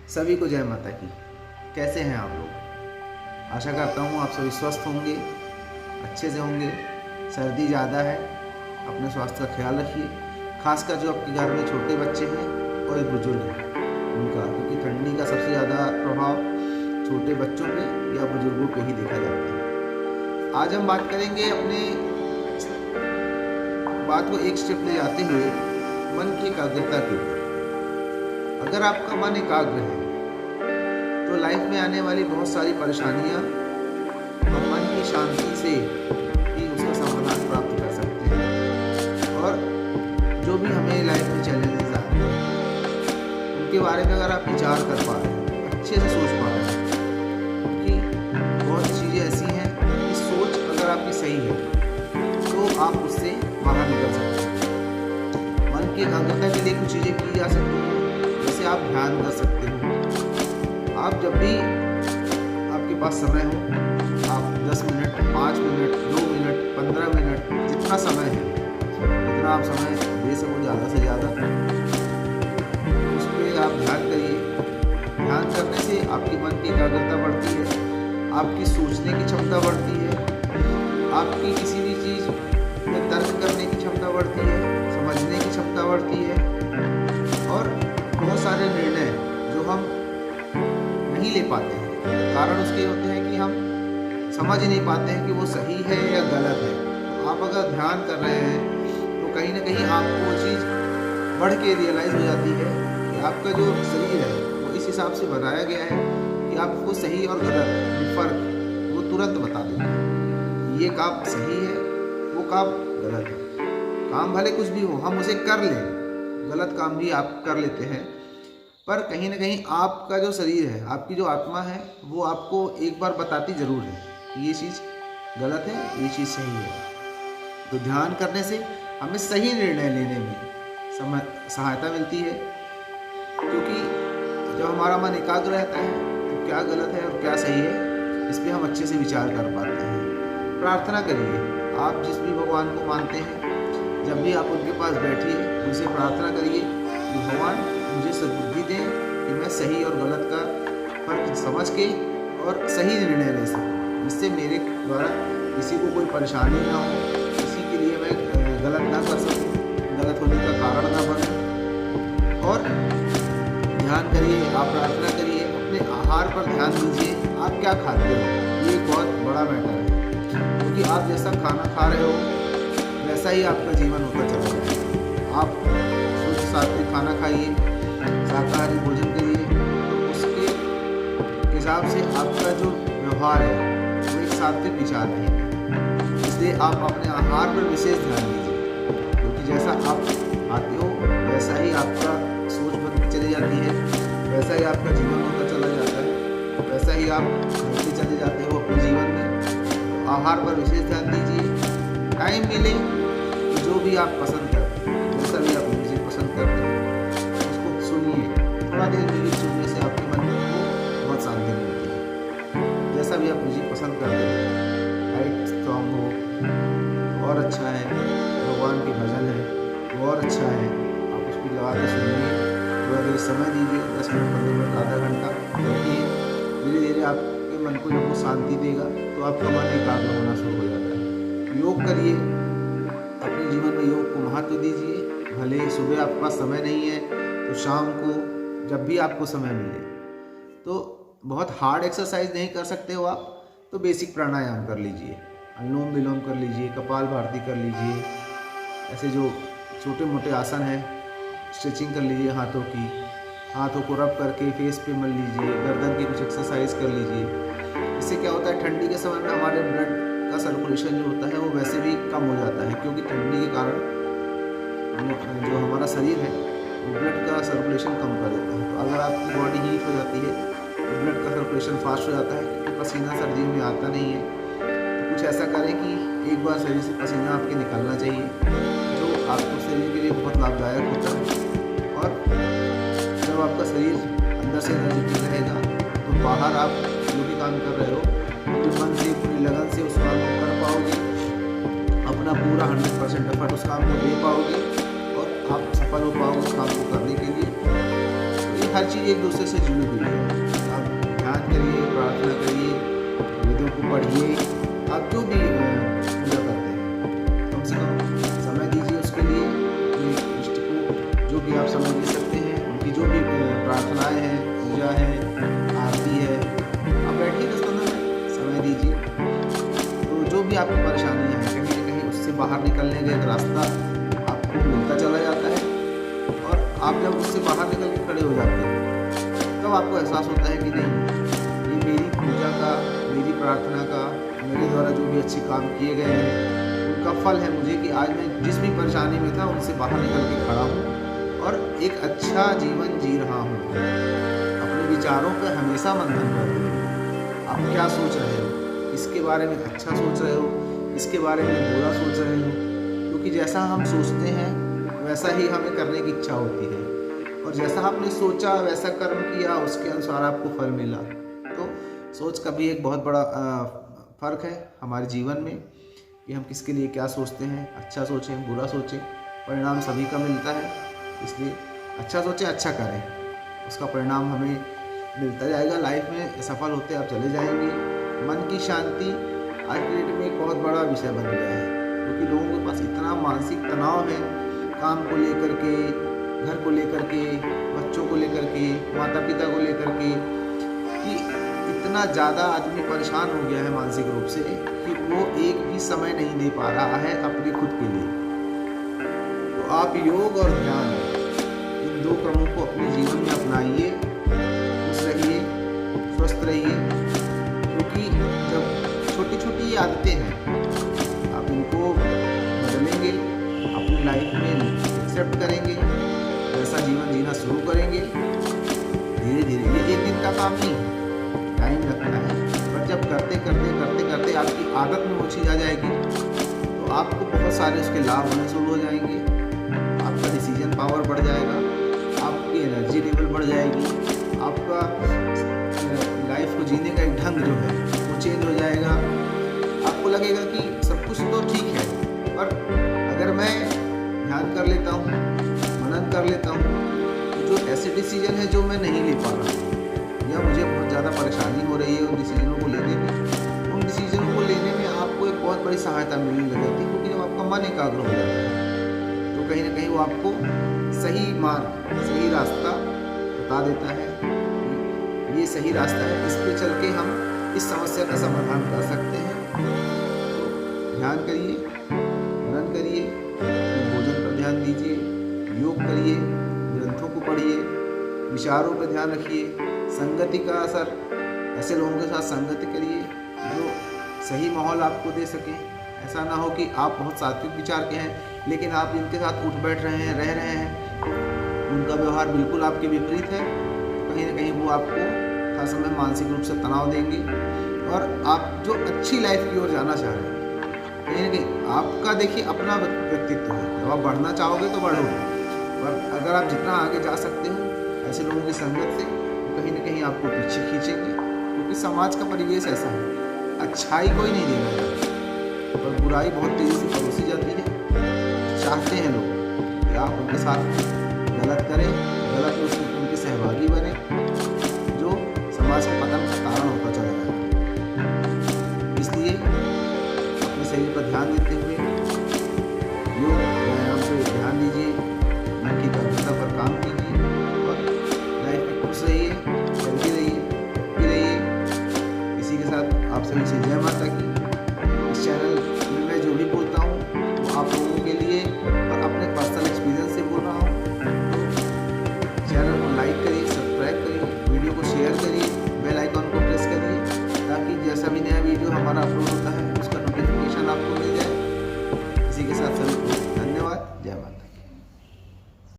सभी को जय माता की। कैसे हैं आप लोग? आशा करता हूँ आप सभी स्वस्थ होंगे, अच्छे से होंगे। सर्दी ज़्यादा है, अपने स्वास्थ्य का ख्याल रखिए, खासकर जो आपके घर में छोटे बच्चे हैं और एक बुजुर्ग हैं उनका, क्योंकि ठंडी का सबसे ज़्यादा प्रभाव छोटे बच्चों पे या बुजुर्गों पे ही देखा जाता है। आज हम बात करेंगे अपने बात को एक स्टेप ले जाते हुए मन की एकाग्रता के ऊपर। अगर आपका मन एकाग्र है तो लाइफ में आने वाली बहुत सारी परेशानियां और मन की शांति से ही उसका समाधान प्राप्त कर सकते हैं। और जो भी हमें लाइफ में चैलेंजेस आते हैं उनके बारे में अगर आप विचार कर पा रहे हैं, अच्छे से सोच पा रहे हैं, क्योंकि बहुत चीज़ें ऐसी हैं कि सोच अगर आपकी सही है तो आप उससे बाहर निकल सकते हैं। मन की एकाग्रता के लिए कुछ चीज़ें की जा सकती हैं, जैसे आप ध्यान कर सकते हो। आप जब भी आपके पास समय हो, आप 10 मिनट, 5 मिनट, 2 मिनट, 15 मिनट, जितना समय है उतना आप समय दे सको, ज़्यादा से ज़्यादा उस पर आप ध्यान करिए। ध्यान करने से आपकी मन की एकाग्रता बढ़ती है, आपकी सोचने की क्षमता बढ़ती है, आपकी किसी भी चीज़ में तर्क करने की क्षमता बढ़ती है, समझने की क्षमता बढ़ती है। और बहुत सारे निर्णय जो हम नहीं ले पाते हैं, कारण उसके होते हैं कि हम समझ ही नहीं पाते हैं कि वो सही है या गलत है। तो आप अगर ध्यान कर रहे हैं तो कहीं ना कहीं आपको वो चीज़ बढ़ के रियलाइज़ हो जाती है कि आपका जो शरीर है वो इस हिसाब से बनाया गया है कि आपको सही और गलत फ़र्क वो तुरंत बता देता है। ये काम सही है, वो काम गलत है। काम भले कुछ भी हो, हम उसे कर लें, गलत काम भी आप कर लेते हैं, पर कहीं ना कहीं आपका जो शरीर है, आपकी जो आत्मा है, वो आपको एक बार बताती ज़रूर है कि ये चीज़ गलत है, ये चीज़ सही है। तो ध्यान करने से हमें सही निर्णय लेने में सहायता मिलती है, क्योंकि जब हमारा मन एकाग्र रहता है तो क्या गलत है और क्या सही है इस पर हम अच्छे से विचार कर पाते हैं। प्रार्थना करिए, आप जिस भी भगवान को मानते हैं, जब भी आप उनके पास बैठिए उनसे प्रार्थना करिए कि भगवान मुझे सद्बुद्धि दें कि मैं सही और गलत का फर्क समझ के और सही निर्णय ले सकूं, जिससे मेरे द्वारा किसी को कोई परेशानी ना हो, किसी के लिए मैं गलत ना कर सकूं, गलत होने का कारण ना बनूं। और ध्यान करिए, आप प्रार्थना करिए, अपने आहार पर ध्यान दीजिए, आप क्या खाते हो, ये एक बहुत बड़ा मैटर है, क्योंकि आप जैसा खाना खा रहे हो वैसा ही आपका जीवन होता चला जाएगा। आप शुद्ध सात्विक खाना खाइए, शाकाहारी भोजन करिए, तो उसके हिसाब से आपका जो व्यवहार है वो एक सात्विक विचार रहेगा। इसलिए आप अपने आहार पर विशेष ध्यान दीजिए, क्योंकि जैसा आप खाते हो वैसा ही आपका सोच बनती चली जाती है, वैसा ही आपका जीवन होता चला जाता है, वैसा ही आप चलते चले जाते हो अपने जीवन में। आहार पर विशेष ध्यान दीजिए। टाइम मिले तो जो भी आप पसंद करते हैं, जैसा भी आप म्यूजिक पसंद करते हैं उसको सुनिए। थोड़ा देर म्यूजिक सुनने से आपके मन को बहुत शांति मिलती है। जैसा भी आप म्यूजिक पसंद करते हैं, लाइट सॉन्ग हो और अच्छा है, भगवान के भजन है वो और अच्छा है, आप उसको लगा के सुनिए। थोड़ा देर समय दीजिए, 10 मिनट, 15 मिनट, आधा घंटा बैठिए। धीरे धीरे आपके मन को जब वो शांति देगा तो आपका मन एकाग्र होना शुरू हो जाता है। योग करिए, अपने जीवन में योग को महत्व दीजिए। भले सुबह आपके पास समय नहीं है तो शाम को जब भी आपको समय मिले, तो बहुत हार्ड एक्सरसाइज नहीं कर सकते हो आप तो बेसिक प्राणायाम कर लीजिए, अनुलोम विलोम कर लीजिए, कपाल भारती कर लीजिए, ऐसे जो छोटे मोटे आसन हैं स्ट्रेचिंग कर लीजिए, हाथों को रब करके फेस पे मल लीजिए, गर्दन की कुछ एक्सरसाइज कर लीजिए। इससे क्या होता है, ठंडी के समय में हमारे ब्लड का सर्कुलेशन जो होता है वो वैसे भी कम हो जाता है, क्योंकि ठंडी के कारण जो हमारा शरीर है वो ब्लड का सर्कुलेशन कम कर देता है। तो अगर आपकी बॉडी हीट हो जाती है तो ब्लड का सर्कुलेशन फास्ट हो जाता है, क्योंकि पसीना सर्दियों में आता नहीं है। तो कुछ ऐसा करें कि एक बार शरीर से पसीना आपके निकलना चाहिए, जो आपको शरीर के लिए बहुत लाभदायक होता है। और जब आपका शरीर अंदर से एनर्जेटिक रहेगा तो बाहर आप जो भी काम कर रहे हो पूरे मन से, पूरी लगन से उस काम को कर पाओगे, अपना पूरा 100% एफर्ट उस काम को दे पाओगे और आप सफल हो पाओगे उस काम को करने के लिए। तो ये हर चीज़ एक दूसरे से जुड़ी हुई है। आप ध्यान करिए, प्रार्थना करिए, वेदों को पढ़िए, आप जो भी पूजा करते हैं कम से कम समय दीजिए उसके लिए। अपने इष्ट को जो भी आप समय दे सकते हैं, उनकी जो भी प्रार्थनाएँ हैं, पूजा है, आरती है, आप बैठिए 10-15 मिनट समय दीजिए। तो जो भी आपकी परेशानियाँ हैं कहीं न कहीं उससे बाहर निकलने का एक रास्ता आपको मिलता चला जाता है। और आप जब उससे बाहर निकल के खड़े हो जाते हैं तब आपको एहसास होता है कि नहीं, ये मेरी पूजा का, मेरी प्रार्थना का, मेरे द्वारा जो भी अच्छे काम किए गए हैं उनका फल है मुझे कि आज मैं जिस भी परेशानी में था उनसे बाहर निकल के खड़ा हूँ और एक अच्छा जीवन जी रहा हूँ। अपने विचारों पर हमेशा मंथन करो। आप क्या सोच रहे हो, इसके बारे में अच्छा सोच रहे हो, इसके बारे में बुरा सोच रहे हो, क्योंकि जैसा हम सोचते हैं वैसा ही हमें करने की इच्छा होती है, और जैसा आपने सोचा वैसा कर्म किया, उसके अनुसार आपको फल मिला। तो सोच का भी एक बहुत बड़ा फ़र्क है हमारे जीवन में कि हम किसके लिए क्या सोचते हैं। अच्छा सोचें, बुरा सोचें, परिणाम सभी का मिलता है। इसलिए अच्छा सोचें, अच्छा करें, उसका परिणाम हमें मिलता जाएगा। लाइफ में सफल होते आप चले जाएंगे। मन की शांति आज की डेट में एक बहुत बड़ा विषय बन गया है, क्योंकि लोगों के पास इतना मानसिक तनाव है, काम को लेकर के, घर को लेकर के, बच्चों को लेकर के, माता पिता को लेकर के, कि इतना ज़्यादा आदमी परेशान हो गया है मानसिक रूप से कि वो एक भी समय नहीं दे पा रहा है अपने खुद के लिए। तो आप योग और ध्यान, इन दो क्रमों को अपने जीवन में अपनाइए, खुश रहिए, स्वस्थ रहिए, क्योंकि जब छोटी छोटी आदतें हैं आप इनको बदलेंगे, अपनी लाइफ में एक्सेप्ट करेंगे, ऐसा जीवन जीना शुरू करेंगे धीरे धीरे। ये एक दिन का काम नहीं है, टाइम लगता है, पर जब करते करते करते करते आपकी आदत में वो चीज़ आ जाएगी तो आपको बहुत सारे उसके लाभ होने शुरू हो जाएंगे। आपका डिसीजन पावर बढ़ जाएगा, आपकी एनर्जी लेवल बढ़ जाएगी, आपका लाइफ को जीने का एक ढंग जो है वो चेंज हो जाएगा। आपको लगेगा कि सब कुछ तो ठीक है, पर अगर मैं ध्यान कर लेता हूँ, मनन कर लेता हूँ, जो ऐसे डिसीजन है जो मैं नहीं ले पा रहा हूँ या मुझे बहुत ज़्यादा परेशानी हो रही है उन डिसीजनों को लेने में, उन डिसीजनों को लेने में आपको एक बहुत बड़ी सहायता मिलने लग जाती है। क्योंकि जब आपका मन एकाग्र हो जाता है तो कहीं ना कहीं वो आपको सही मार्ग, सही रास्ता बता देता है, ये सही रास्ता है, इस पे चल के हम इस समस्या का समाधान कर सकते हैं। तो ध्यान करिए, मनन करिए, भोजन पर ध्यान दीजिए, योग करिए, ग्रंथों को पढ़िए, विचारों पर ध्यान रखिए, संगति का असर, ऐसे लोगों के साथ संगति करिए जो सही माहौल आपको दे सकें। ऐसा ना हो कि आप बहुत सात्विक विचार के हैं लेकिन आप जिनके साथ उठ बैठ रहे हैं, रह रहे हैं, उनका व्यवहार बिल्कुल आपके विपरीत है, तो कहीं ना कहीं वो आपको हर समय मानसिक रूप से तनाव देंगे। और आप जो अच्छी लाइफ की ओर जाना चाह रहे हैं, कहीं ना कहीं आपका देखिए अपना व्यक्तित्व है, जब आप बढ़ना चाहोगे तो बढ़ोगे, पर अगर आप जितना आगे जा सकते हो ऐसे लोगों की संगत से, तो कहीं ना कहीं आपको पीछे खींचेंगे। क्योंकि समाज का परिवेश ऐसा है, अच्छाई कोई नहीं देना चाहता, पर बुराई बहुत तेज़ी से परोसी जाती है। चाहते हैं लोग कि आप उनके साथ गलत करें, गलत उसमें उनके सहभागी बने, जो समाज के पतन का कारण होता चला जाए। इसलिए अपने शरीर पर ध्यान देते हुए योग व्यायाम पे ध्यान दीजिए, मन की एकाग्रता पर काम कीजिए और लाइफ में खुश रहिए, हेल्दी रहिए, हैप्पी रहिए। इसी के साथ आप सभी से जय माता की। इस चैनल में मैं जो भी बोलता हूँ वो आप लोगों के लिए और अपने पर्सनल एक्सपीरियंस से बोल रहा हूँ। तो चैनल को लाइक करिए, सब्सक्राइब करिए, वीडियो को शेयर करिए, बेल आइकॉन को प्रेस करिए, ताकि जैसा भी नया वीडियो हमारा अपलोड